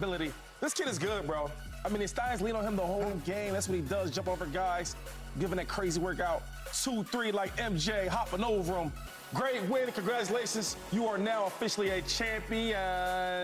ability. This kid is good, bro. I mean, his thighs lean on him the whole game. That's what he does, jump over guys, giving that crazy workout. 2-3 like MJ, hopping over him. Great win, congratulations. You are now officially a champion.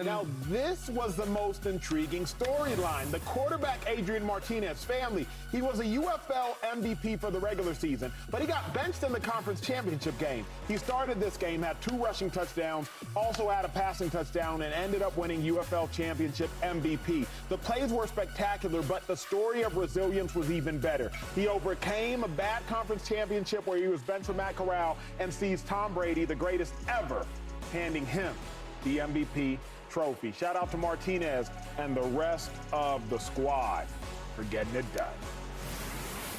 Now, this was the most intriguing storyline. The quarterback, Adrian Martinez, family. He was a UFL MVP for the regular season, but he got benched in the conference championship game. He started this game, had 2 rushing touchdowns, also had a passing touchdown, and ended up winning UFL championship MVP. The plays were spectacular, but the story of resilience was even better. He overcame a bad conference championship where he was benched for Matt Corral and sees Tom Brady, the greatest ever, handing him the MVP trophy. Shout out to Martinez and the rest of the squad for getting it done.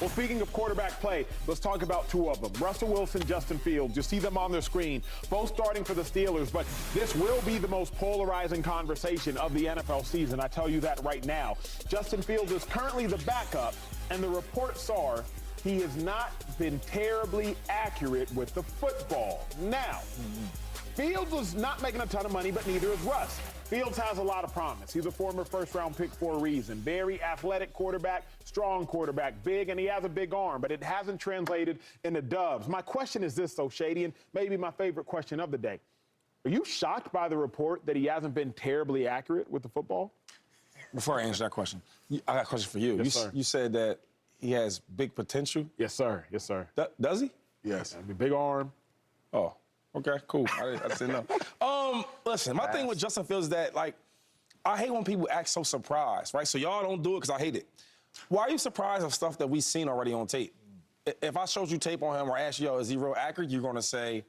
Well, speaking of quarterback play, let's talk about 2 of them. Russell Wilson, Justin Fields. You see them on their screen, both starting for the Steelers, but this will be the most polarizing conversation of the NFL season. I tell you that right now. Justin Fields is currently the backup, and the reports are he has not been terribly accurate with the football. Now, Fields was not making a ton of money, but neither is Russ. Fields has a lot of promise. He's a former first-round pick for a reason. Very athletic quarterback, strong quarterback, big, and he has a big arm, but it hasn't translated into dubs. My question is this, though, Shady, and maybe my favorite question of the day. Are you shocked by the report that he hasn't been terribly accurate with the football? Before I answer that question, I got a question for you. Yes, sir. You said that he has big potential? Yes, sir. Yes, sir. Does he? Yes. Big arm. Oh, okay, cool. I didn't know. Listen, my thing with Justin Fields is that, like, I hate when people act so surprised, right? So y'all don't do it because I hate it. Why are you surprised of stuff that we've seen already on tape? If I showed you tape on him or asked you, yo, is he real accurate? You're going to say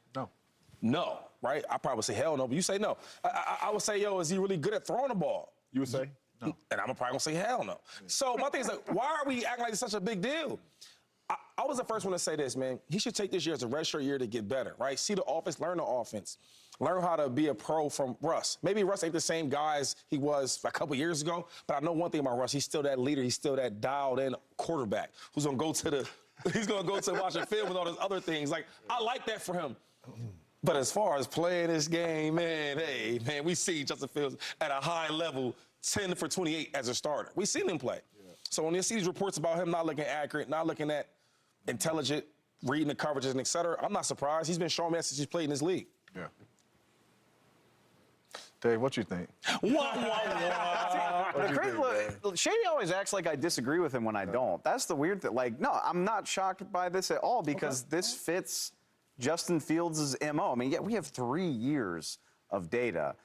no, right? I probably would say hell no, but you say no. I would say, yo, is he really good at throwing the ball? You would say? No. And I'm probably going to say hell no. So my thing is, like, why are we acting like it's such a big deal? I was the first one to say this, man. He should take this year as a redshirt year to get better, right? See the offense, learn the offense. Learn how to be a pro from Russ. Maybe Russ ain't the same guy as he was a couple years ago, but I know one thing about Russ. He's still that leader. He's still that dialed-in quarterback who's going to go to he's going to go to watch a film with all those other things. Like, I like that for him. But as far as playing this game, man, hey, man, we see Justin Fields at a high level, 10 for 28 as a starter. We seen him play. Yeah. So when you see these reports about him not looking accurate, not looking at intelligent, reading the coverages and et cetera, I'm not surprised. He's been showing me that since he's played in this league. Yeah. Dave, what you think? Shady always acts like I disagree with him when I don't. That's the weird thing. Like, no, I'm not shocked by this at all because this fits Justin Fields' MO. I mean, yeah, we have 3 years of data.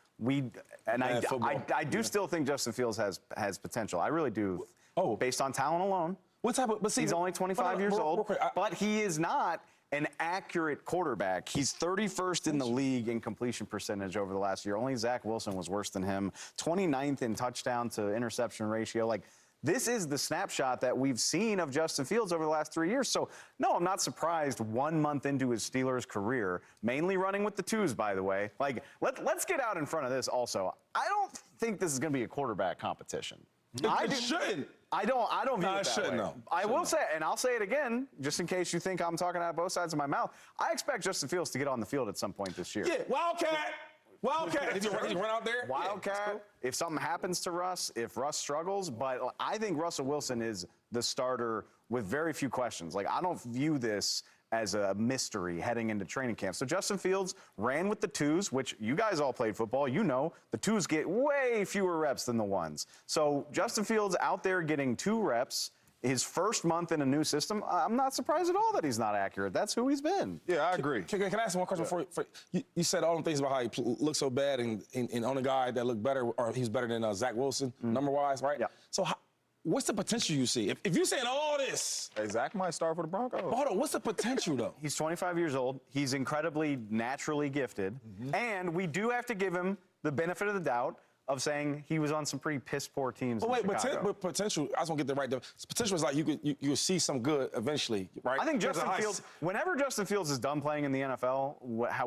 I do still think Justin Fields has potential. I really do. Oh, based on talent alone. What type of? But see, he's only 25 years old, but he is not an accurate quarterback. He's 31st in the league in completion percentage over the last year. Only Zach Wilson was worse than him. 29th in touchdown to interception ratio. Like, this is the snapshot that we've seen of Justin Fields over the last 3 years. So, no, I'm not surprised 1 month into his Steelers career, mainly running with the twos, by the way. Like, let's get out in front of this also. I don't think this is going to be a quarterback competition. It shouldn't. I don't view it that shouldn't way. know. I will say, and I'll say it again, just in case you think I'm talking out of both sides of my mouth. I expect Justin Fields to get on the field at some point this year. Yeah, Wildcat. Did he run out there? Wildcat. Yeah, cool. If something happens to Russ, if Russ struggles, but I think Russell Wilson is the starter with very few questions. Like, I don't view this as a mystery heading into training camp. So Justin Fields ran with the twos, which you guys all played football. You know the twos get way fewer reps than the ones. So Justin Fields out there getting 2 reps, his first month in a new system. I'm not surprised at all that he's not accurate. That's who he's been. Yeah, I agree. Can I ask one question before you said all the things about how he looked so bad and on a guy that looked better, or he's better than Zach Wilson, number-wise, right? Yeah. So what's the potential you see? If you're saying all this. Hey, Zach might start for the Broncos. Hold on, what's the potential, though? He's 25 years old. He's incredibly naturally gifted. And we do have to give him the benefit of the doubt of saying he was on some pretty piss-poor teams in Chicago. But potential, I just want to get the right. Potential is like you'll see some good eventually, right? I think Justin Fields, whenever Justin Fields is done playing in the NFL,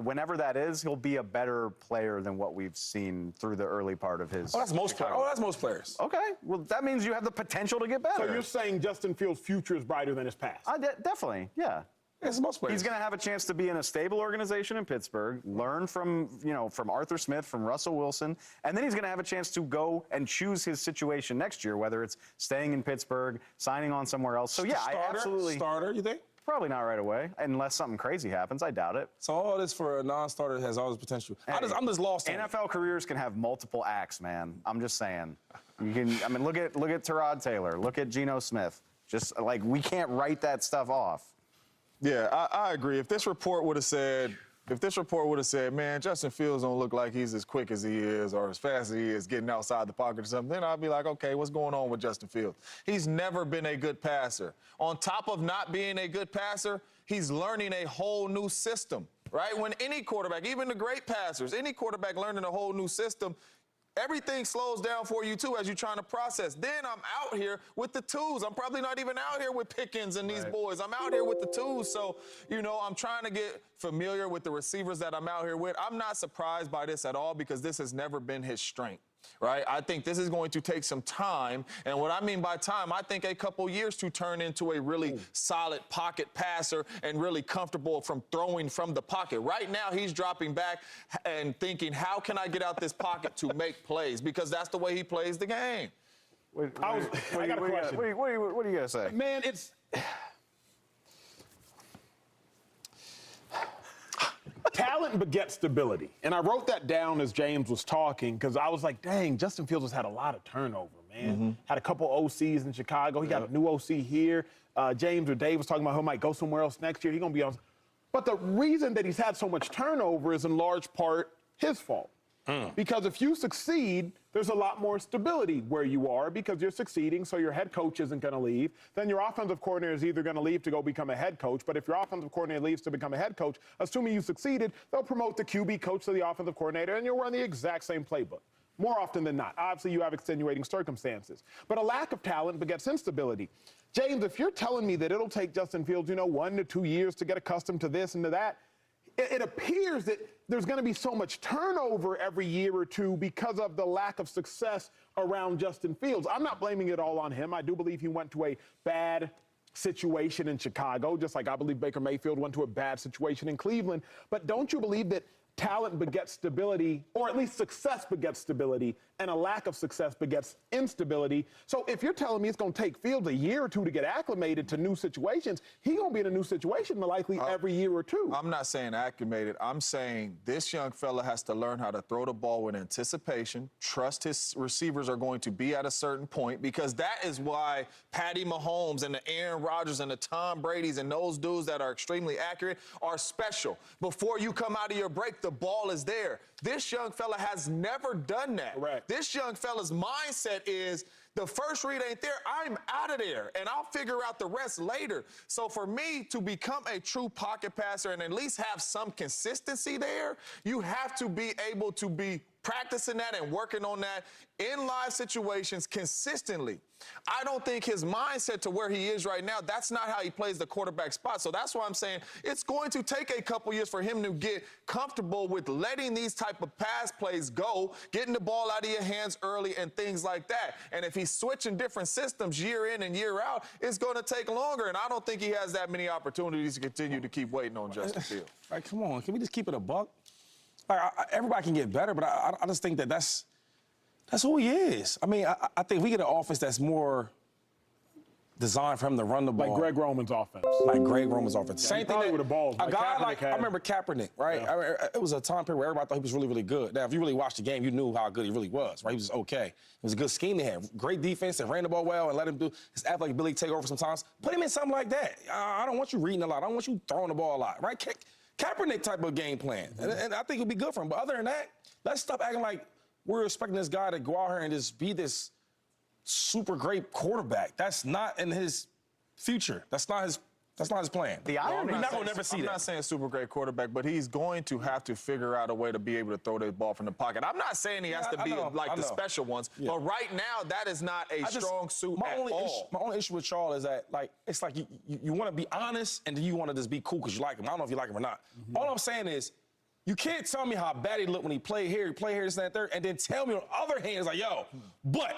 whenever that is, he'll be a better player than what we've seen through the early part of his. That's most players. That's most players. Okay, well, that means you have the potential to get better. So you're saying Justin Fields' future is brighter than his past? Definitely, yeah. It's most players. He's going to have a chance to be in a stable organization in Pittsburgh, learn from Arthur Smith, from Russell Wilson, and then he's going to have a chance to go and choose his situation next year, whether it's staying in Pittsburgh, signing on somewhere else. So, yeah, I absolutely. Starter, you think? Probably not right away, unless something crazy happens. I doubt it. So all this for a non-starter has all this potential. I'm just lost on it. NFL careers can have multiple acts, man. I'm just saying. Look at Tyrod Taylor. Look at Geno Smith. Just like we can't write that stuff off. Yeah, I agree. If this report would have said, man, Justin Fields don't look like he's as quick as he is or as fast as he is getting outside the pocket or something, then I'd be like, okay, what's going on with Justin Fields? He's never been a good passer. On top of not being a good passer, he's learning a whole new system, right? When any quarterback, even the great passers, any quarterback learning a whole new system, everything slows down for you, too, as you're trying to process. Then I'm out here with the twos. I'm probably not even out here with Pickens and these boys. I'm out here with the twos. So, I'm trying to get familiar with the receivers that I'm out here with. I'm not surprised by this at all because this has never been his strength, right? I think this is going to take some time. And what I mean by time, I think a couple years to turn into a really solid pocket passer and really comfortable from throwing from the pocket. Right now, he's dropping back and thinking, how can I get out this pocket to make plays? Because that's the way he plays the game. I got a question. What are you going to say? Man, it's talent begets stability. And I wrote that down as James was talking because I was like, dang, Justin Fields has had a lot of turnover, man. Had a couple OCs in Chicago. He got a new OC here. James or Dave was talking about who might go somewhere else next year. He's going to be on. But the reason that he's had so much turnover is in large part his fault. Because if you succeed, there's a lot more stability where you are because you're succeeding, so your head coach isn't going to leave. Then your offensive coordinator is either going to leave to go become a head coach, but if your offensive coordinator leaves to become a head coach, assuming you succeeded, they'll promote the QB coach to the offensive coordinator, and you'll run the exact same playbook. More often than not. Obviously, you have extenuating circumstances. But a lack of talent begets instability. James, if you're telling me that it'll take Justin Fields, 1 to 2 years to get accustomed to this and to that, it appears that there's going to be so much turnover every year or two because of the lack of success around Justin Fields. I'm not blaming it all on him. I do believe he went to a bad situation in Chicago, just like I believe Baker Mayfield went to a bad situation in Cleveland. But don't you believe that talent begets stability, or at least success begets stability, and a lack of success begets instability? So if you're telling me it's going to take Fields a year or two to get acclimated to new situations, he's going to be in a new situation likely every year or two. I'm not saying acclimated. I'm saying this young fella has to learn how to throw the ball with anticipation, trust his receivers are going to be at a certain point, because that is why Patty Mahomes and the Aaron Rodgers and the Tom Bradys and those dudes that are extremely accurate are special. Before you come out of your break, the ball is there. This young fella has never done that. Correct. This young fella's mindset is, the first read ain't there, I'm out of there, and I'll figure out the rest later. So for me to become a true pocket passer and at least have some consistency there, you have to be able to be practicing that and working on that in live situations consistently. I don't think his mindset to where he is right now, that's not how he plays the quarterback spot. So that's why I'm saying it's going to take a couple years for him to get comfortable with letting these type of pass plays go, getting the ball out of your hands early and things like that. And if he's switching different systems year in and year out, it's going to take longer. And I don't think he has that many opportunities to continue to keep waiting on Justin Fields. Like, come on, can we just keep it a buck? Like, everybody can get better, but I just think that's who he is. I mean, I think we get an offense that's more designed for him to run the ball. Like Greg Roman's offense. Like Greg Roman's offense. Yeah, Same thing. with the balls. A guy like, I remember Kaepernick, right? Yeah. It was a time period where everybody thought he was really, really good. Now, if you really watched the game, you knew how good he really was, right? He was okay. It was a good scheme they had. Great defense and ran the ball well and let him do his athletic ability take over sometimes. Put him in something like that. I don't want you reading a lot. I don't want you throwing the ball a lot, right? Kaepernick type of game plan. And I think it'll be good for him. But other than that, let's stop acting like we're expecting this guy to go out here and just be this super great quarterback. That's not in his future. That's not his plan. The irony, we're not going to never see that. I'm not saying super great quarterback, but he's going to have to figure out a way to be able to throw the ball from the pocket. I'm not saying he has to be like the special ones, but right now that is not a strong suit at all. My only issue with Charles is that, like, it's like you want to be honest and then you want to just be cool because you like him. I don't know if you like him or not. All I'm saying is, you can't tell me how bad he looked when he played here, this, and that, third, and then tell me on the other hand, it's like, yo, but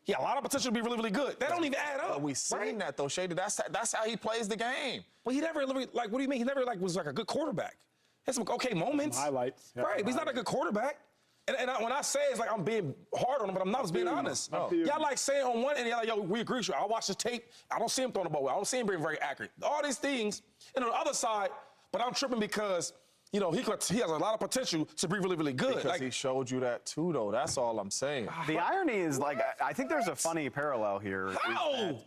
He had a lot of potential to be really, really good. That don't even add up. But we seen that though, Shady. That's how he plays the game. But he never really, like, what do you mean? He never was like a good quarterback. He had some okay moments. Highlights. Yeah, Right, but he's not a good quarterback. And when I say it's like I'm being hard on him, but I'm not just being honest. No. Y'all like saying on one end, y'all like, yo, we agree with you. I watch the tape. I don't see him throwing the ball well. I don't see him being very accurate. All these things. And on the other side, but I'm tripping because, he has a lot of potential to be really, really good. Because he showed you that too, though. That's all I'm saying. The irony is, like, I think there's a funny parallel here. How?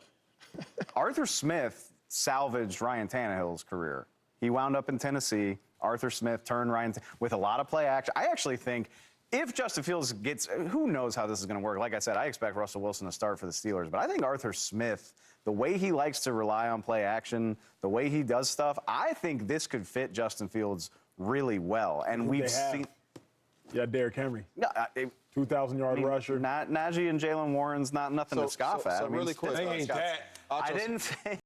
Arthur Smith salvaged Ryan Tannehill's career. He wound up in Tennessee. Arthur Smith turned with a lot of play action. I actually think if Justin Fields gets, who knows how this is going to work. Like I said, I expect Russell Wilson to start for the Steelers, but I think Arthur Smith, the way he likes to rely on play action, the way he does stuff, I think this could fit Justin Fields really well. And we've seen. Yeah, Derrick Henry. No, 2,000-yard rusher. Najee and Jalen Warren's nothing to scoff at. So I mean, really quick, They ain't that. I didn't say.